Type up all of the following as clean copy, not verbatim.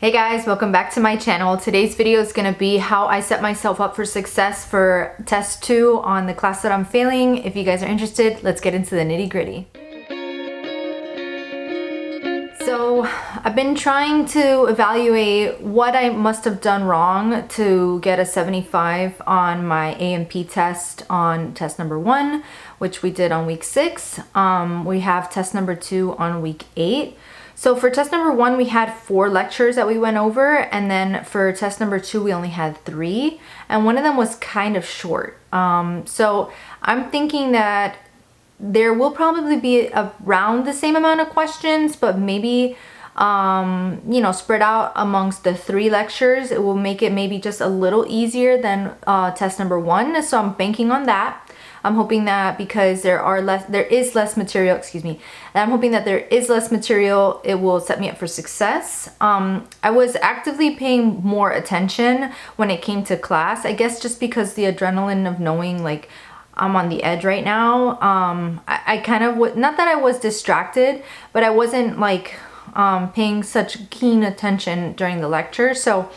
Hey guys, welcome back to my channel. Today's video is going to be how I set myself up for success for test 2 on the class that I'm failing. If you guys are interested, let's get into the nitty-gritty. So I've been trying to evaluate what I must have done wrong to get a 75 on my A&P test on test number 1, which we did on week 6. We have test number 2 on week 8. So for test number 1, we had 4 lectures that we went over, and then for test number 2, we only had 3, and one of them was kind of short. So I'm thinking that there will probably be around the same amount of questions, but maybe, spread out amongst the 3 lectures. It will make it maybe just a little easier than test number 1. So I'm banking on that. I'm hoping that because there is less material, I'm hoping that there is less material, it will set me up for success. I was actively paying more attention when it came to class, I guess just because the adrenaline of knowing like I'm on the edge right now. I kind of, not that I was distracted, but I wasn't like paying such keen attention during the lecture. So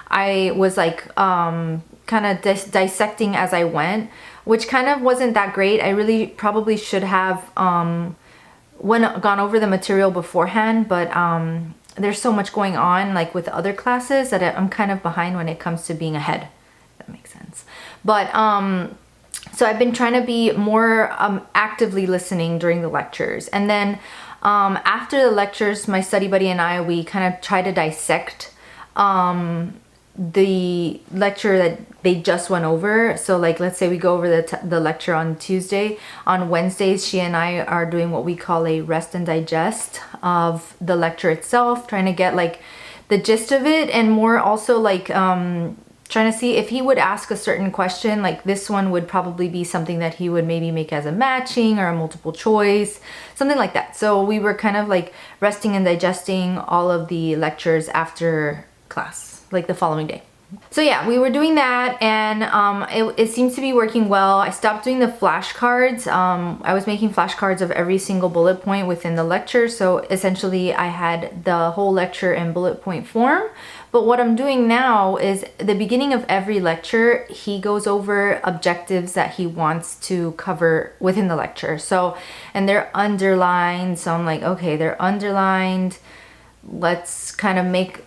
I was like kind of dissecting as I went, which kind of wasn't that great. I really probably should have gone over the material beforehand, but there's so much going on like with other classes that I'm kind of behind when it comes to being ahead, if that makes sense. But so I've been trying to be more actively listening during the lectures. And then after the lectures, my study buddy and I, we kind of try to dissect the lecture that they just went over. So like, let's say we go over the lecture on Tuesday. On Wednesdays, she and I are doing what we call a rest and digest of the lecture itself, trying to get like the gist of it, and more also like trying to see if he would ask a certain question, like this one would probably be something that he would maybe make as a matching or a multiple choice, something like that. So we were kind of like resting and digesting all of the lectures after class, like the following day. So yeah, we were doing that, and it seems to be working well. I stopped doing the flashcards. I was making flashcards of every single bullet point within the lecture. So essentially I had the whole lecture in bullet point form. But what I'm doing now is at the beginning of every lecture, he goes over objectives that he wants to cover within the lecture. So, and they're underlined. So I'm like, okay, they're underlined. Let's kind of make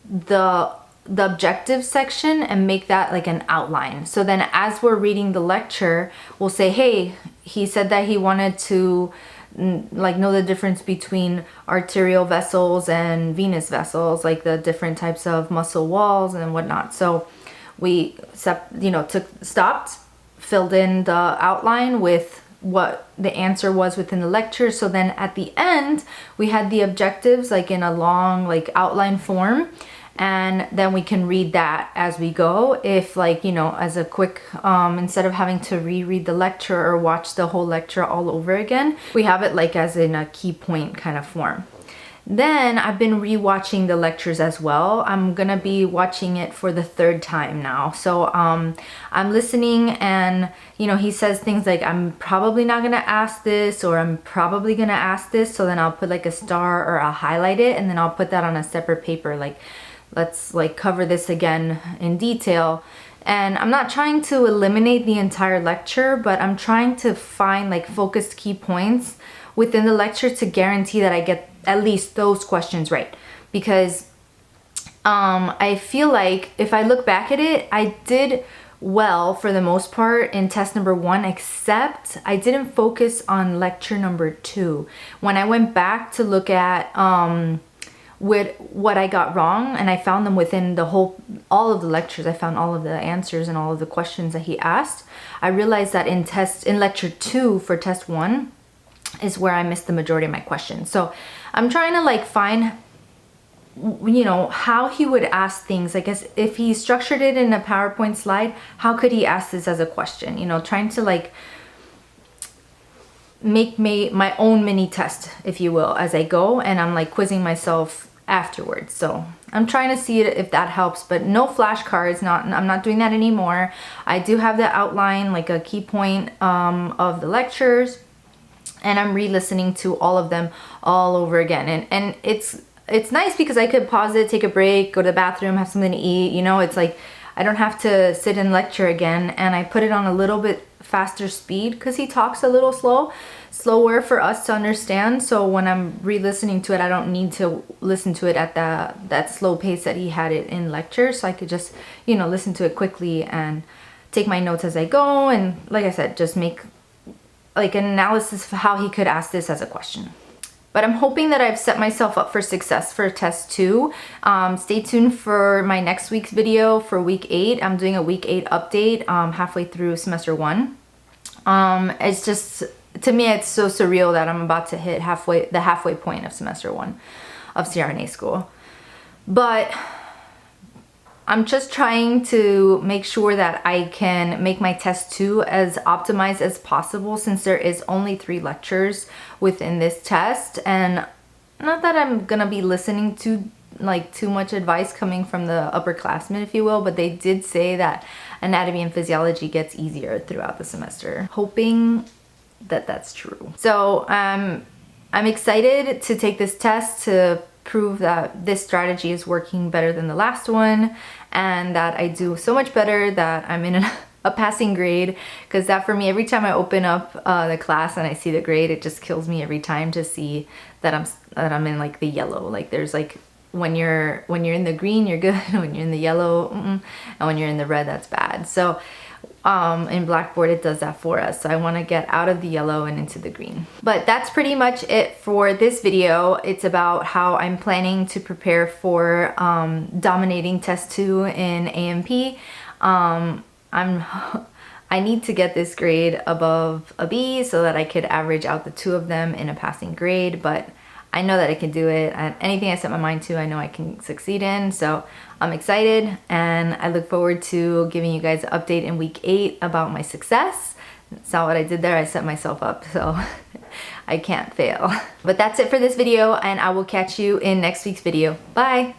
the objective section and make that like an outline. So then as we're reading the lecture, we'll say, hey, he said that he wanted to like know the difference between arterial vessels and venous vessels, like the different types of muscle walls and whatnot. So we stopped, filled in the outline with what the answer was within the lecture. So then at the end, we had the objectives like in a long like outline form. And then we can read that as we go, if like, as a quick, instead of having to reread the lecture or watch the whole lecture all over again, we have it like as in a key point kind of form. Then I've been rewatching the lectures as well. I'm gonna be watching it for the 3rd time now. So I'm listening, and he says things like, I'm probably not gonna ask this, or I'm probably gonna ask this. So then I'll put like a star, or I'll highlight it, and then I'll put that on a separate paper, like, let's like cover this again in detail. And I'm not trying to eliminate the entire lecture, but I'm trying to find like focused key points within the lecture to guarantee that I get at least those questions right. Because I feel like if I look back at it, I did well for the most part in test number 1, except I didn't focus on lecture number 2. When I went back to look at with what I got wrong, and I found them within all of the lectures. I found all of the answers and all of the questions that he asked. I realized that in lecture 2 for test 1 is where I missed the majority of my questions. So I'm trying to like find, how he would ask things. I guess if he structured it in a PowerPoint slide, how could he ask this as a question? Trying to like make my own mini test, if you will, as I go, and I'm like quizzing myself afterwards. So I'm trying to see if that helps, but no flashcards. I'm not doing that anymore. I do have the outline, like a key point of the lectures, and I'm re-listening to all of them all over again. And it's it's nice because I could pause it, take a break, go to the bathroom, have something to eat, you know. It's like I don't have to sit and lecture again, and I put it on a little bit faster speed because he talks a little slower for us to understand. So when I'm re-listening to it, I don't need to listen to it at that slow pace that he had it in lecture. So I could just, you know, listen to it quickly and take my notes as I go, and like I said, just make like an analysis of how he could ask this as a question. But I'm hoping that I've set myself up for success for test 2. Stay tuned for my next week's video for week 8. I'm doing a week 8 update halfway through semester 1. It's just, to me, it's so surreal that I'm about to hit the halfway point of semester 1 of CRNA school. But I'm just trying to make sure that I can make my test 2 as optimized as possible, since there is only 3 lectures within this test. And not that I'm gonna be listening to like too much advice coming from the upperclassmen, if you will, but they did say that anatomy and physiology gets easier throughout the semester. Hoping that that's true. So I'm excited to take this test to prove that this strategy is working better than the last one, and that I do so much better that I'm in a passing grade. Because that, for me, every time I open up the class and I see the grade, it just kills me every time to see that I'm in like the yellow. Like there's like when you're in the green, you're good. When you're in the yellow, and when you're in the red, that's bad. So in Blackboard, it does that for us. So I want to get out of the yellow and into the green. But that's pretty much it for this video. It's about how I'm planning to prepare for dominating test 2 in AMP. I need to get this grade above a B so that I could average out the 2 of them in a passing grade, but I know that I can do it. And anything I set my mind to, I know I can succeed in. So I'm excited, and I look forward to giving you guys an update in week 8 about my success. That's not what I did there. I set myself up, so I can't fail. But that's it for this video, and I will catch you in next week's video. Bye.